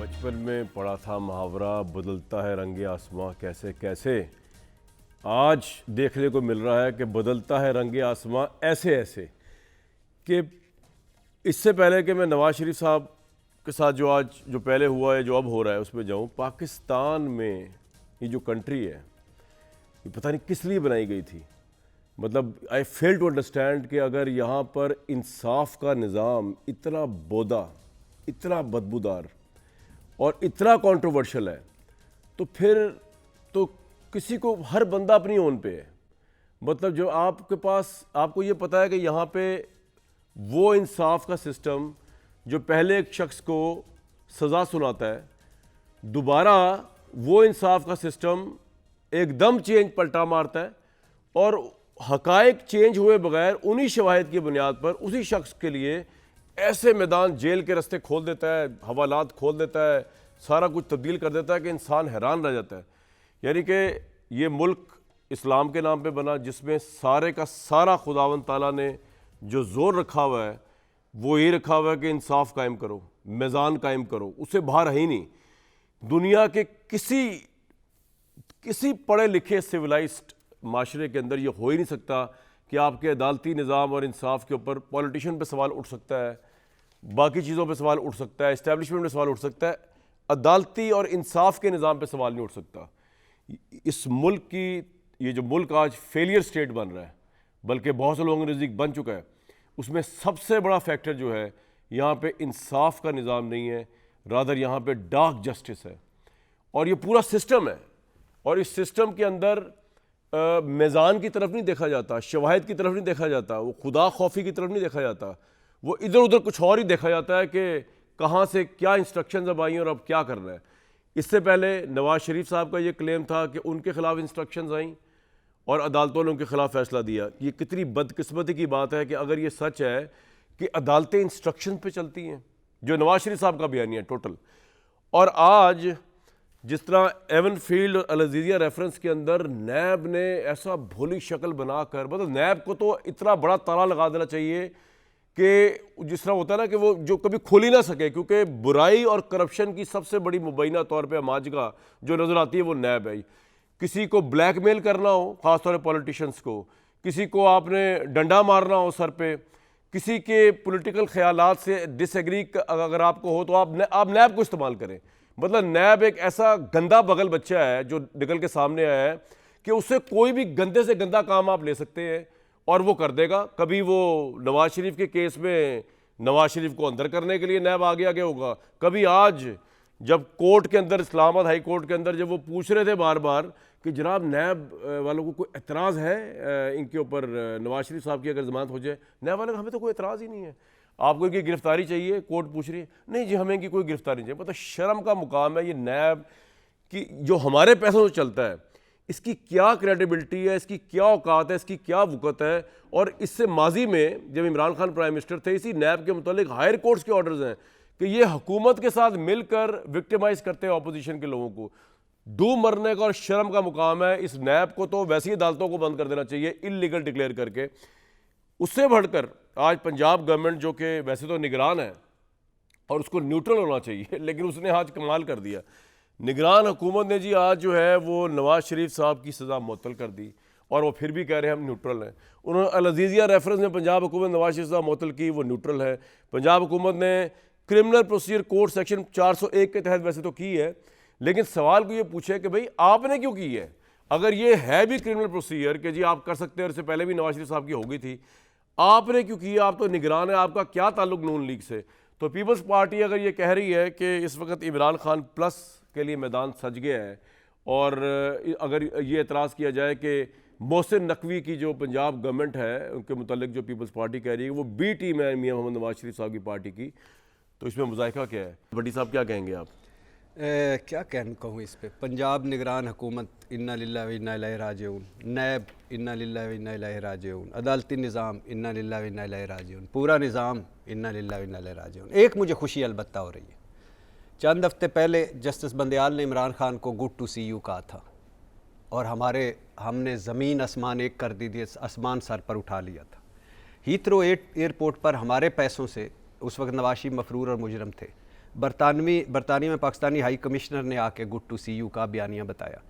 बचपन में पढ़ा था मुहावरा, बदलता है रंगे आसमां कैसे कैसे। आज देखने को मिल रहा है कि बदलता है रंगे आसमां ऐसे ऐसे कि इससे पहले कि मैं नवाज शरीफ साहब के साथ जो पहले हुआ है, जो अब हो रहा है, उसमें जाऊं, पाकिस्तान में ये जो कंट्री है, ये पता नहीं किस लिए बनाई गई थी। मतलब आई फेल टू अंडरस्टैंड कि अगर यहाँ पर इंसाफ का निज़ाम इतना बोदा, इतना बदबूदार और इतना कंट्रोवर्शियल है, तो फिर तो किसी को, हर बंदा अपनी ओन पे है। मतलब जो आपके पास, आपको ये पता है कि यहाँ पे वो इंसाफ का सिस्टम जो पहले एक शख्स को सज़ा सुनाता है, दोबारा वो इंसाफ का सिस्टम एकदम चेंज पलटा मारता है और हकायक चेंज हुए बगैर उन्हीं शवाहिद की बुनियाद पर उसी शख्स के लिए ऐसे मैदान, जेल के रास्ते खोल देता है, हवालात खोल देता है, सारा कुछ तब्दील कर देता है कि इंसान हैरान रह जाता है। यानी कि ये मुल्क इस्लाम के नाम पे बना, जिसमें सारे का सारा खुदावंद ताला ने जो ज़ोर रखा हुआ है वो ये रखा हुआ है कि इंसाफ कायम करो, मीज़ान कायम करो, उससे बाहर है ही नहीं। दुनिया के किसी पढ़े लिखे सिविलाइज्ड माशरे के अंदर ये हो ही नहीं सकता कि आपके अदालती निज़ाम और इंसाफ के ऊपर पॉलिटिशियन पे सवाल उठ सकता है, बाकी चीज़ों पे सवाल उठ सकता है, इस्टेब्लिशमेंट पे सवाल उठ सकता है, अदालती और इंसाफ के निज़ाम पे सवाल नहीं उठ सकता। इस मुल्क की, ये जो मुल्क आज फेलियर स्टेट बन रहा है, बल्कि बहुत से लोगों के नज़दीक बन चुका है, उसमें सबसे बड़ा फैक्टर जो है, यहाँ पे इंसाफ का निज़ाम नहीं है, रादर यहाँ पे डार्क जस्टिस है। और ये पूरा सिस्टम है, और इस सिस्टम के अंदर मीज़ान की तरफ नहीं देखा जाता, शवाहिद की तरफ नहीं देखा जाता, वो खुदा खौफी की तरफ नहीं देखा जाता, वो इधर उधर कुछ और ही देखा जाता है कि कहाँ से क्या इंस्ट्रक्शंस अब आई और अब क्या करना है। इससे पहले नवाज शरीफ साहब का ये क्लेम था कि उनके खिलाफ इंस्ट्रक्शंस आई और अदालतों ने उनके खिलाफ फैसला दिया। ये कितनी बदकिस्मती की बात है कि अगर ये सच है कि अदालतें इंस्ट्रक्शन पे चलती हैं, जो नवाज शरीफ साहब का बयान है टोटल। और आज जिस तरह एवन फील्ड और अल अज़ीज़िया रेफरेंस के अंदर नैब ने ऐसा भोली शक्ल बनाकर, मतलब नैब को तो इतना बड़ा ताला लगा देना चाहिए कि जिस तरह होता है ना कि वो जो कभी खोल ही ना सके, क्योंकि बुराई और करप्शन की सबसे बड़ी मुबैना तौर पे अमाजगा जो नज़र आती है वो नैब है। किसी को ब्लैकमेल करना हो, ख़ासतौर पर पॉलिटिशियंस को, किसी को आपने डंडा मारना हो सर पे, किसी के पॉलिटिकल ख्यालात से डिसएग्री अगर आपको हो, तो आप नैब को इस्तेमाल करें। मतलब नैब एक ऐसा गंदा बगल बच्चा है जो निकल के सामने आया है कि उससे कोई भी गंदे से गंदा काम आप ले सकते हैं और वो कर देगा। कभी वो नवाज शरीफ के केस में नवाज शरीफ को अंदर करने के लिए नैब आगे होगा, कभी आज जब कोर्ट के अंदर, इस्लामाबाद हाई कोर्ट के अंदर, जब वो पूछ रहे थे बार बार कि जनाब नैब वालों को कोई एतराज़ है इनके ऊपर, नवाज शरीफ साहब की अगर जमानत हो जाए, नैब वाले हमें तो कोई एतराज़ ही नहीं है, आपको इनकी गिरफ्तारी चाहिए, कोर्ट पूछ रही है, नहीं जी हमें इनकी कोई गिरफ्तारी नहीं चाहिए। मतलब शर्म का मुकाम है ये नैब की, जो हमारे पैसों से चलता है, इसकी क्या क्रेडिबिलिटी है, इसकी क्या औकात है, इसकी क्या वक़्त है। और इससे माजी में जब इमरान खान प्राइम मिनिस्टर थे, इसी नैब के मुतालिक हायर कोर्ट्स के ऑर्डर्स हैं कि ये हुकूमत के साथ मिलकर विक्टिमाइज करते हैं अपोजिशन के लोगों को। डूब मरने का और शर्म का मुकाम है। इस नैब को तो वैसी अदालतों को बंद कर देना चाहिए, इल्लीगल डिक्लेयर करके। उससे बढ़कर आज पंजाब गवर्नमेंट, जो कि वैसे तो निगरान है और उसको न्यूट्रल होना चाहिए, लेकिन उसने आज कमाल कर दिया। निगरान हुकूमत ने जी आज जो है वो नवाज शरीफ साहब की सज़ा मुअत्तल कर दी और वो फिर भी कह रहे हैं हम न्यूट्रल हैं। उन्होंने अल अज़ीज़िया रेफरेंस में पंजाब हुकूमत नवाज शरीफ साहब मुअत्तल की, वो न्यूट्रल है। पंजाब हुकूमत ने क्रिमिनल प्रोसीजर कोड सेक्शन 401 के तहत वैसे तो की है, लेकिन सवाल को ये पूछे कि भाई आपने क्यों की है। अगर ये है भी क्रिमिनल प्रोसीजर कि जी आप कर सकते हैं, और इससे पहले भी नवाज शरीफ साहब की हो गई थी, आपने क्यों की? आप तो निगरान है, आपका क्या ताल्लुक नून लीग से? तो पीपल्स पार्टी अगर ये कह रही है कि इस वक्त इमरान खान प्लस के लिए मैदान सज गया है, और अगर ये एतराज़ किया जाए कि मोहसिन नकवी की जो पंजाब गवर्नमेंट है उनके मुतालिक जो पीपल्स पार्टी कह रही है वो बी टीम है मियां मोहम्मद नवाज शरीफ साहब की पार्टी की, तो इसमें मुज़ाहिका क्या है? भट्टी साहब क्या कहेंगे आप? क्या कहूँ इस पे? पंजाब निगरान हुकूमत इन्ना लिल्लाहि व इन्ना इलैहि राजिऊन, नैब इन्ना लिल्लाहि व इन्ना इलैहि राजिऊन, अदालती निज़ाम इन्ना लिल्लाहि व इन्ना इलैहि राजिऊन, पूरा निज़ाम इन्ना लिल्लाहि व इन्ना इलैहि राजिऊन। एक मुझे खुशी अलबत्ता हो रही है, चंद हफ्ते पहले जस्टिस बंदयाल ने इमरान खान को गुड टू सी यू कहा था और हमने ज़मीन आसमान एक कर दी थी, आसमान सर पर उठा लिया था। हीथ्रो एयरपोर्ट पर हमारे पैसों से, उस वक्त नवाज शरीफ मफरूर और मुजरम थे, बरतानिया में पाकिस्तानी हाई कमिश्नर ने आके गुड टू सी यू का बयानिया बताया।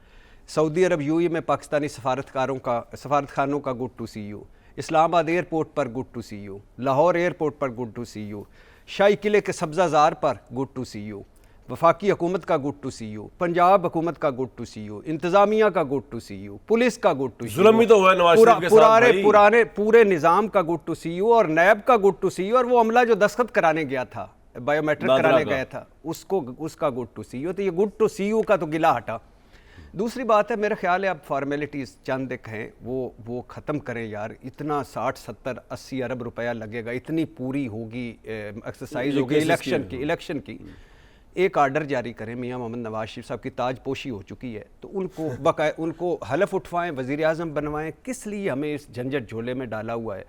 सऊदी अरब यूएई में पाकिस्तानी सफारतखानों का good to see you, Islamabad airport पर good to see you, Lahore airport पर गुड टू सी यू, शाही किले के सब्ज़ाज़ार पर गुड टू सी यू, वफाकी हुकूमत का good to see you, Punjab हुकूमत का गुड टू सी यू, इंतज़ामिया का good to see you, police का गुड टू सी यू, जुल्म भी तो हुआ है नवाज शरीफ के साथ भाई। पूरे निज़ाम का गुड टू सी यू और नैब का गुड टू सी यू, और वो अमला जो दस्तखत कराने गया था, बायोमेट्रिक कराने गया था, उसका गुड टू सी यू। तो ये गुड टू सी यू का तो गिला हटा। दूसरी बात है, मेरा ख्याल है अब फॉर्मेलिटीज़ चंद एक हैं वो ख़त्म करें यार। इतना 60 70 80 अरब रुपया लगेगा, इतनी पूरी होगी एक्सरसाइज होगी इलेक्शन की। एक आर्डर जारी करें, मियां मोहम्मद नवाज शरीफ साहब की ताजपोशी हो चुकी है, तो उनको हलफ उठवाएं, वज़ीर आज़म बनवाएं। किस लिए हमें इस झंझट झोले में डाला हुआ है?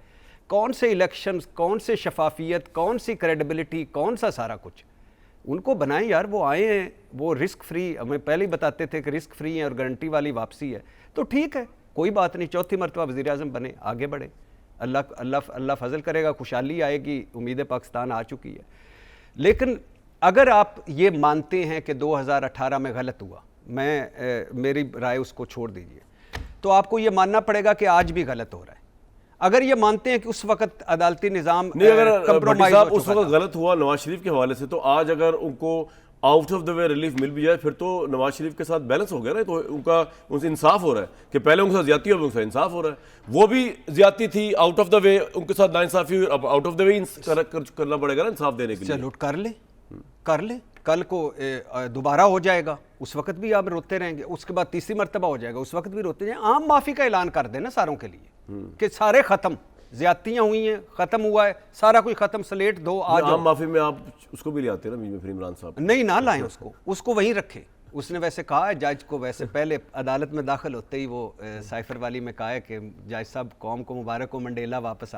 कौन से इलेक्शन, कौन से शफाफियत, कौन सी क्रेडिबिलिटी, कौन सा सारा कुछ? उनको बनाएं यार। वो आए हैं, वो रिस्क फ्री, हमें पहले ही बताते थे कि रिस्क फ्री है और गारंटी वाली वापसी है, तो ठीक है, कोई बात नहीं। चौथी मरतबा वज़ीर आज़म बने, आगे बढ़े, अल्लाह फजल करेगा, खुशहाली आएगी, उम्मीद पाकिस्तान आ चुकी है। लेकिन अगर आप ये मानते हैं कि 2018 में गलत हुआ, मेरी राय उसको छोड़ दीजिए, तो आपको ये मानना पड़ेगा कि आज भी गलत हो रहा है। अगर ये मानते हैं कि उस वक्त अदालती निज़ाम नहीं, अगर कंप्रोमाइज साहब उस वक्त गलत हुआ नवाज शरीफ के हवाले से, तो आज अगर उनको out of the way relief मिल भी जाए, फिर तो नवाज शरीफ के साथ बैलेंस हो गया ना। तो उनसे इंसाफ हो रहा है कि पहले उनके साथ ज्यादती हो, उनसे इंसाफ हो रहा है। वो भी ज्यादती थी, आउट ऑफ द वे उनके साथ नाइंसाफी हुई, अब आउट ऑफ द वे करना पड़ेगा ना इंसाफ देने के लिए। चलो कर ले, कल को दोबारा हो जाएगा, उस वक्त भी आप रोते रहेंगे, उसके बाद तीसरी मरतबा हो जाएगा, उस वक्त भी रोते जाएं। आम माफ़ी का ऐलान कर देना सारों के लिए कि सारे ख़त्म, ज्यादतियाँ हुई हैं, ख़त्म हुआ है, सारा कुछ ख़त्म, स्लेट दो, आ जाओ। आम माफ़ी में आप उसको भी ले आते हैं ना, फिर इमरान साहब नहीं ना लाएं उसको वहीं रखें। उसने वैसे कहा है जज को, वैसे पहले अदालत में दाखिल होते ही वो साइफर वाली में कहा है कि जज साहब कौम को मुबारक हो, मंडेला वापस